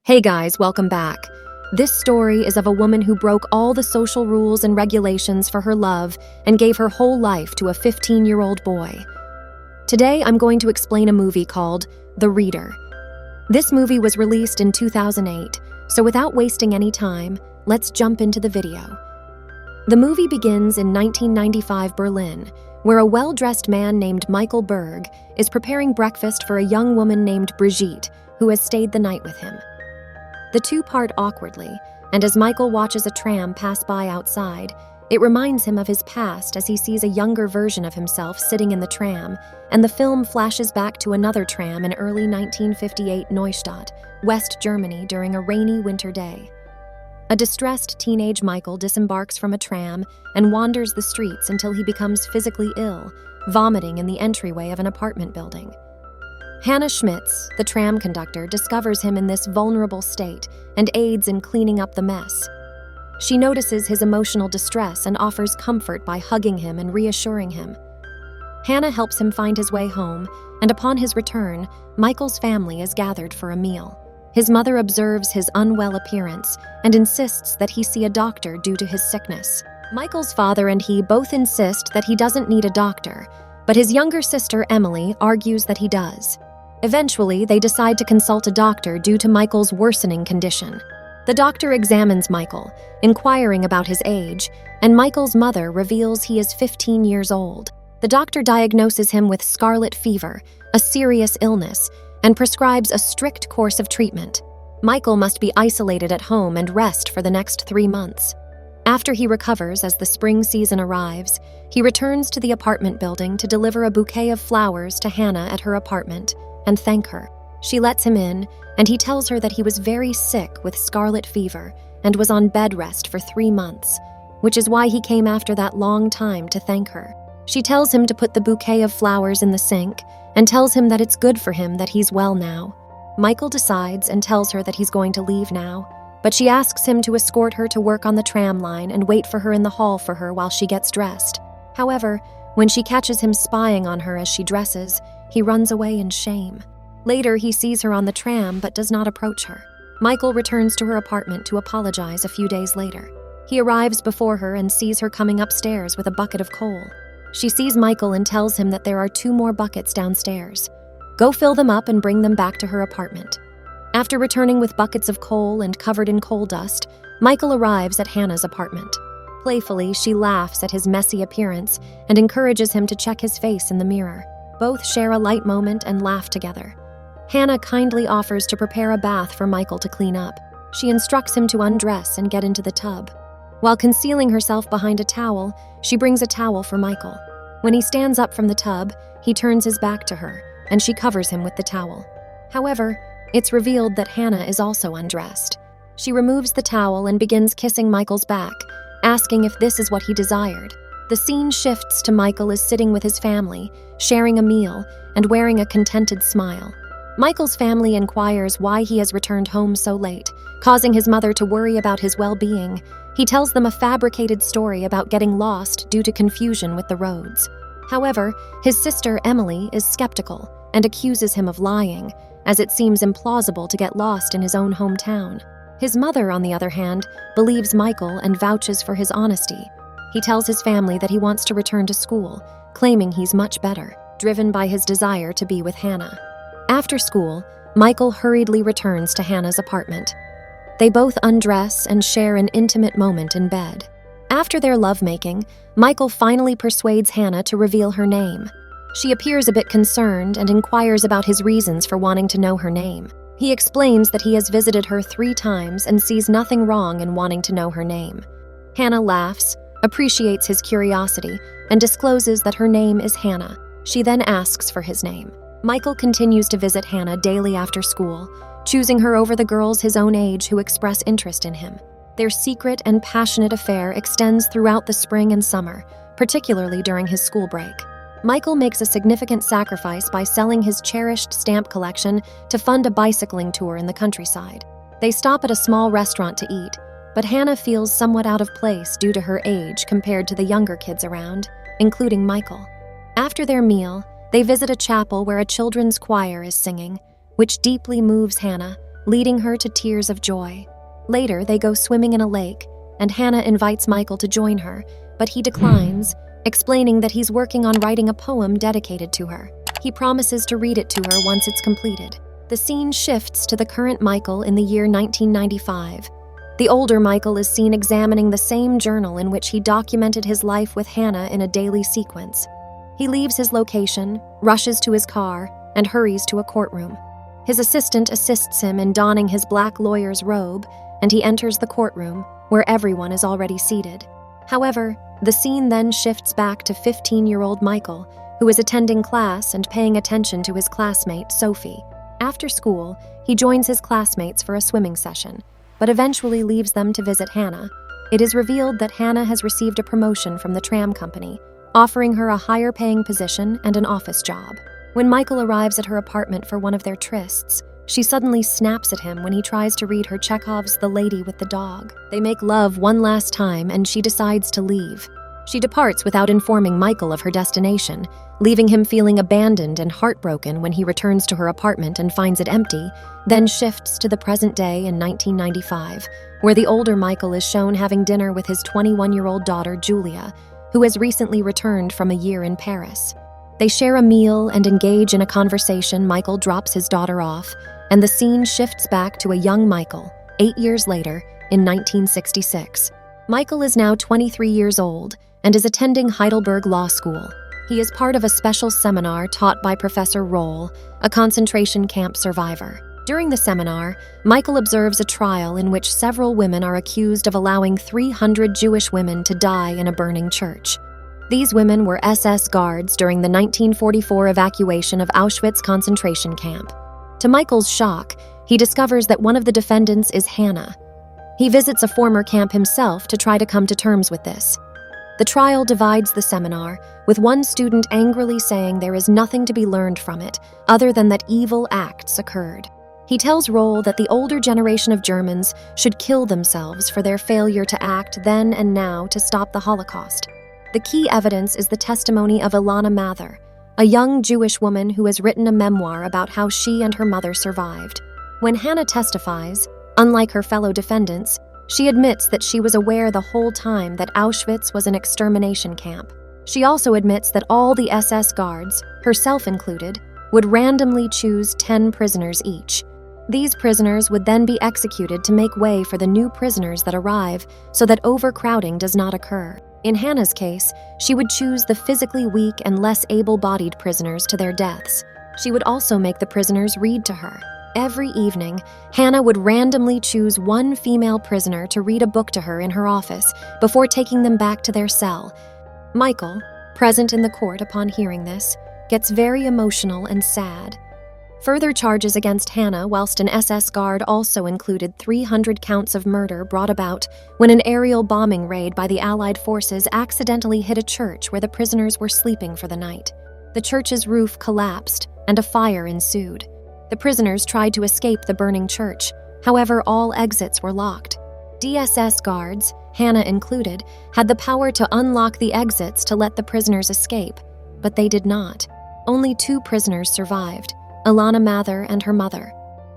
Hey guys, welcome back. This story is of a woman who broke all the social rules and regulations for her love and gave her whole life to a 15-year-old boy. Today, I'm going to explain a movie called The Reader. This movie was released in 2008, so without wasting any time, let's jump into the video. The movie begins in 1995 Berlin, where a well-dressed man named Michael Berg is preparing breakfast for a young woman named Brigitte, who has stayed the night with him. The two part awkwardly, and as Michael watches a tram pass by outside, it reminds him of his past as he sees a younger version of himself sitting in the tram, and the film flashes back to another tram in early 1958 Neustadt, West Germany during a rainy winter day. A distressed teenage Michael disembarks from a tram and wanders the streets until he becomes physically ill, vomiting in the entryway of an apartment building. Hanna Schmitz, the tram conductor, discovers him in this vulnerable state and aids in cleaning up the mess. She notices his emotional distress and offers comfort by hugging him and reassuring him. Hanna helps him find his way home, and upon his return, Michael's family is gathered for a meal. His mother observes his unwell appearance and insists that he see a doctor due to his sickness. Michael's father and he both insist that he doesn't need a doctor, but his younger sister, Emily, argues that he does. Eventually, they decide to consult a doctor due to Michael's worsening condition. The doctor examines Michael, inquiring about his age, and Michael's mother reveals he is 15 years old. The doctor diagnoses him with scarlet fever, a serious illness, and prescribes a strict course of treatment. Michael must be isolated at home and rest for the next 3 months. After he recovers as the spring season arrives, he returns to the apartment building to deliver a bouquet of flowers to Hanna at her apartment and thank her. She lets him in, and he tells her that he was very sick with scarlet fever and was on bed rest for 3 months, which is why he came after that long time to thank her. She tells him to put the bouquet of flowers in the sink and tells him that it's good for him that he's well now. Michael decides and tells her that he's going to leave now, but she asks him to escort her to work on the tram line and wait for her in the hall for her while she gets dressed. However, when she catches him spying on her as she dresses, he runs away in shame. Later, he sees her on the tram but does not approach her. Michael returns to her apartment to apologize a few days later. He arrives before her and sees her coming upstairs with a bucket of coal. She sees Michael and tells him that there are 2 more buckets downstairs. Go fill them up and bring them back to her apartment. After returning with buckets of coal and covered in coal dust, Michael arrives at Hanna's apartment. Playfully, she laughs at his messy appearance and encourages him to check his face in the mirror. Both share a light moment and laugh together. Hanna kindly offers to prepare a bath for Michael to clean up. She instructs him to undress and get into the tub. While concealing herself behind a towel, she brings a towel for Michael. When he stands up from the tub, he turns his back to her, and she covers him with the towel. However, it's revealed that Hanna is also undressed. She removes the towel and begins kissing Michael's back, asking if this is what he desired. The scene shifts to Michael is sitting with his family, sharing a meal, and wearing a contented smile. Michael's family inquires why he has returned home so late, causing his mother to worry about his well-being. He tells them a fabricated story about getting lost due to confusion with the roads. However, his sister Emily is skeptical and accuses him of lying, as it seems implausible to get lost in his own hometown. His mother, on the other hand, believes Michael and vouches for his honesty. He tells his family that he wants to return to school, claiming he's much better, driven by his desire to be with Hanna. After school, Michael hurriedly returns to Hanna's apartment. They both undress and share an intimate moment in bed. After their lovemaking, Michael finally persuades Hanna to reveal her name. She appears a bit concerned and inquires about his reasons for wanting to know her name. He explains that he has visited her 3 times and sees nothing wrong in wanting to know her name. Hanna laughs, appreciates his curiosity, and discloses that her name is Hanna. She then asks for his name. Michael continues to visit Hanna daily after school, choosing her over the girls his own age who express interest in him. Their secret and passionate affair extends throughout the spring and summer, particularly during his school break. Michael makes a significant sacrifice by selling his cherished stamp collection to fund a bicycling tour in the countryside. They stop at a small restaurant to eat, but Hanna feels somewhat out of place due to her age compared to the younger kids around, including Michael. After their meal, they visit a chapel where a children's choir is singing, which deeply moves Hanna leading her to tears of joy. Later, they go swimming in a lake, and Hanna invites Michael to join her, but he declines, explaining that he's working on writing a poem dedicated to her. He promises to read it to her once it's completed. The scene shifts to the current Michael in the year 1995. The older Michael is seen examining the same journal in which he documented his life with Hanna in a daily sequence. He leaves his location, rushes to his car, and hurries to a courtroom. His assistant assists him in donning his black lawyer's robe, and he enters the courtroom, where everyone is already seated. However, the scene then shifts back to 15-year-old Michael, who is attending class and paying attention to his classmate, Sophie. After school, he joins his classmates for a swimming session, but eventually leaves them to visit Hanna. It is revealed that Hanna has received a promotion from the tram company, offering her a higher-paying position and an office job. When Michael arrives at her apartment for one of their trysts, she suddenly snaps at him when he tries to read her Chekhov's The Lady with the Dog. They make love one last time, and she decides to leave. She departs without informing Michael of her destination, leaving him feeling abandoned and heartbroken when he returns to her apartment and finds it empty, then shifts to the present day in 1995, where the older Michael is shown having dinner with his 21-year-old daughter, Julia, who has recently returned from a year in Paris. They share a meal and engage in a conversation. Michael drops his daughter off, and the scene shifts back to a young Michael, 8 years later, in 1966. Michael is now 23 years old and is attending Heidelberg Law School. He is part of a special seminar taught by Professor Roll, a concentration camp survivor. During the seminar, Michael observes a trial in which several women are accused of allowing 300 Jewish women to die in a burning church. These women were SS guards during the 1944 evacuation of Auschwitz concentration camp. To Michael's shock, he discovers that one of the defendants is Hanna. He visits a former camp himself to try to come to terms with this. The trial divides the seminar, with one student angrily saying there is nothing to be learned from it, other than that evil acts occurred. He tells Roll that the older generation of Germans should kill themselves for their failure to act then and now to stop the Holocaust. The key evidence is the testimony of Ilana Mather, a young Jewish woman who has written a memoir about how she and her mother survived. When Hanna testifies, unlike her fellow defendants, she admits that she was aware the whole time that Auschwitz was an extermination camp. She also admits that all the SS guards, herself included, would randomly choose 10 prisoners each. These prisoners would then be executed to make way for the new prisoners that arrive so that overcrowding does not occur. In Hanna's case, she would choose the physically weak and less able-bodied prisoners to their deaths. She would also make the prisoners read to her. Every evening, Hanna would randomly choose one female prisoner to read a book to her in her office before taking them back to their cell. Michael, present in the court upon hearing this, gets very emotional and sad. Further charges against Hanna whilst an SS guard also included 300 counts of murder brought about when an aerial bombing raid by the Allied forces accidentally hit a church where the prisoners were sleeping for the night. The church's roof collapsed and a fire ensued. The prisoners tried to escape the burning church, however all exits were locked. DSS guards, Hanna included, had the power to unlock the exits to let the prisoners escape, but they did not. Only 2 prisoners survived, Ilana Mather and her mother.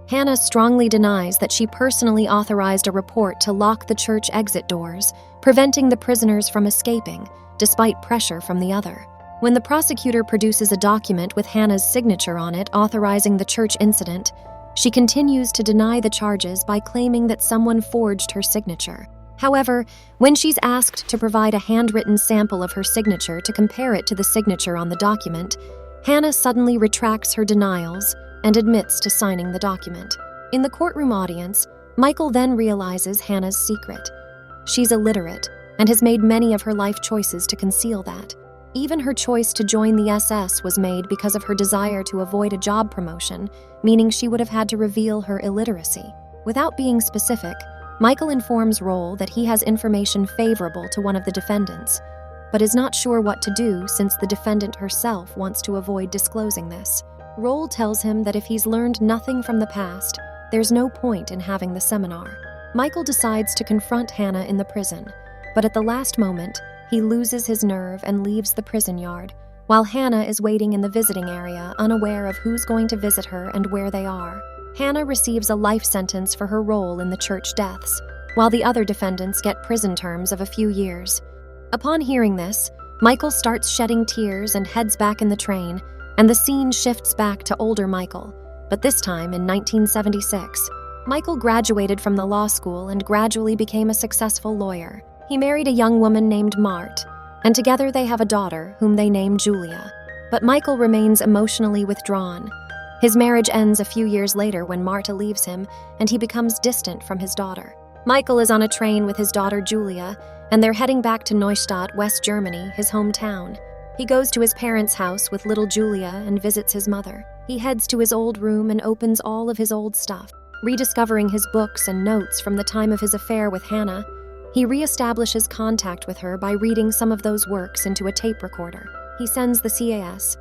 Hanna strongly denies that she personally authorized a report to lock the church exit doors, preventing the prisoners from escaping, despite pressure from the other. When the prosecutor produces a document with Hanna's signature on it authorizing the church incident, she continues to deny the charges by claiming that someone forged her signature. However, when she's asked to provide a handwritten sample of her signature to compare it to the signature on the document, Hanna suddenly retracts her denials and admits to signing the document. In the courtroom audience, Michael then realizes Hanna's secret. She's illiterate and has made many of her life choices to conceal that. Even her choice to join the SS was made because of her desire to avoid a job promotion, meaning she would have had to reveal her illiteracy. Without being specific, Michael informs Roll that he has information favorable to one of the defendants, but is not sure what to do since the defendant herself wants to avoid disclosing this. Roll tells him that if he's learned nothing from the past, there's no point in having the seminar. Michael decides to confront Hanna in the prison, but at the last moment, he loses his nerve and leaves the prison yard, while Hanna is waiting in the visiting area, unaware of who's going to visit her and where they are. Hanna receives a life sentence for her role in the church deaths, while the other defendants get prison terms of a few years. Upon hearing this, Michael starts shedding tears and heads back in the train, and the scene shifts back to older Michael, but this time in 1976. Michael graduated from the law school and gradually became a successful lawyer. He married a young woman named Mart, and together they have a daughter whom they name Julia. But Michael remains emotionally withdrawn. His marriage ends a few years later when Marta leaves him, and he becomes distant from his daughter. Michael is on a train with his daughter Julia, and they're heading back to Neustadt, West Germany, his hometown. He goes to his parents' house with little Julia and visits his mother. He heads to his old room and opens all of his old stuff. Rediscovering his books and notes from the time of his affair with Hanna, he reestablishes contact with her by reading some of those works into a tape recorder. He sends the CAS.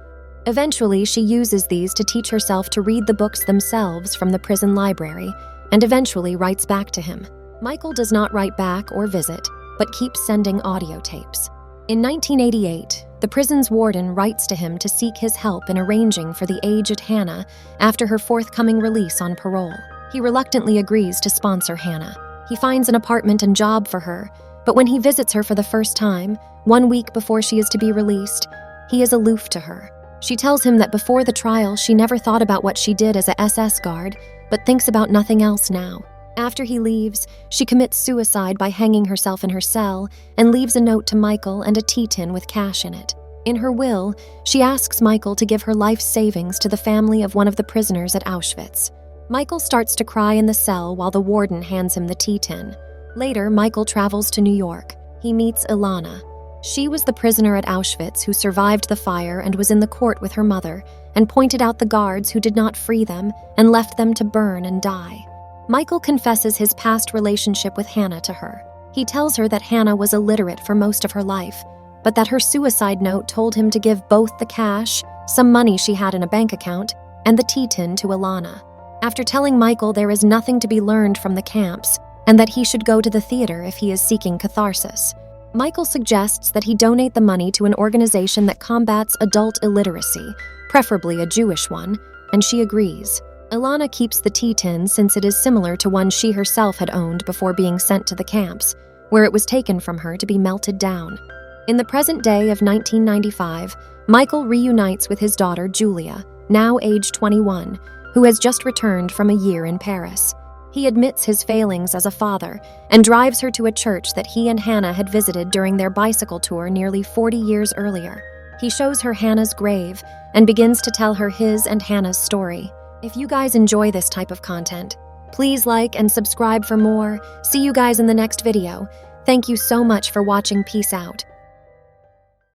Eventually, she uses these to teach herself to read the books themselves from the prison library, and eventually writes back to him. Michael does not write back or visit, but keeps sending audio tapes. In 1988, the prison's warden writes to him to seek his help in arranging for the aged Hanna after her forthcoming release on parole. He reluctantly agrees to sponsor Hanna. He finds an apartment and job for her, but when he visits her for the first time, 1 week before she is to be released, he is aloof to her. She tells him that before the trial, she never thought about what she did as a SS guard, but thinks about nothing else now. After he leaves, she commits suicide by hanging herself in her cell and leaves a note to Michael and a tea tin with cash in it. In her will, she asks Michael to give her life savings to the family of one of the prisoners at Auschwitz. Michael starts to cry in the cell while the warden hands him the tea tin. Later, Michael travels to New York. He meets Ilana. She was the prisoner at Auschwitz who survived the fire and was in the court with her mother, and pointed out the guards who did not free them and left them to burn and die. Michael confesses his past relationship with Hanna to her. He tells her that Hanna was illiterate for most of her life, but that her suicide note told him to give both the cash, some money she had in a bank account, and the tea tin to Ilana. After telling Michael there is nothing to be learned from the camps, and that he should go to the theater if he is seeking catharsis, Michael suggests that he donate the money to an organization that combats adult illiteracy, preferably a Jewish one, and she agrees. Ilana keeps the tea tin since it is similar to one she herself had owned before being sent to the camps, where it was taken from her to be melted down. In the present day of 1995, Michael reunites with his daughter Julia, now age 21, who has just returned from a year in Paris. He admits his failings as a father and drives her to a church that he and Hanna had visited during their bicycle tour nearly 40 years earlier. He shows her Hanna's grave and begins to tell her his and Hanna's story. If you guys enjoy this type of content, please like and subscribe for more. See you guys in the next video. Thank you so much for watching. Peace out.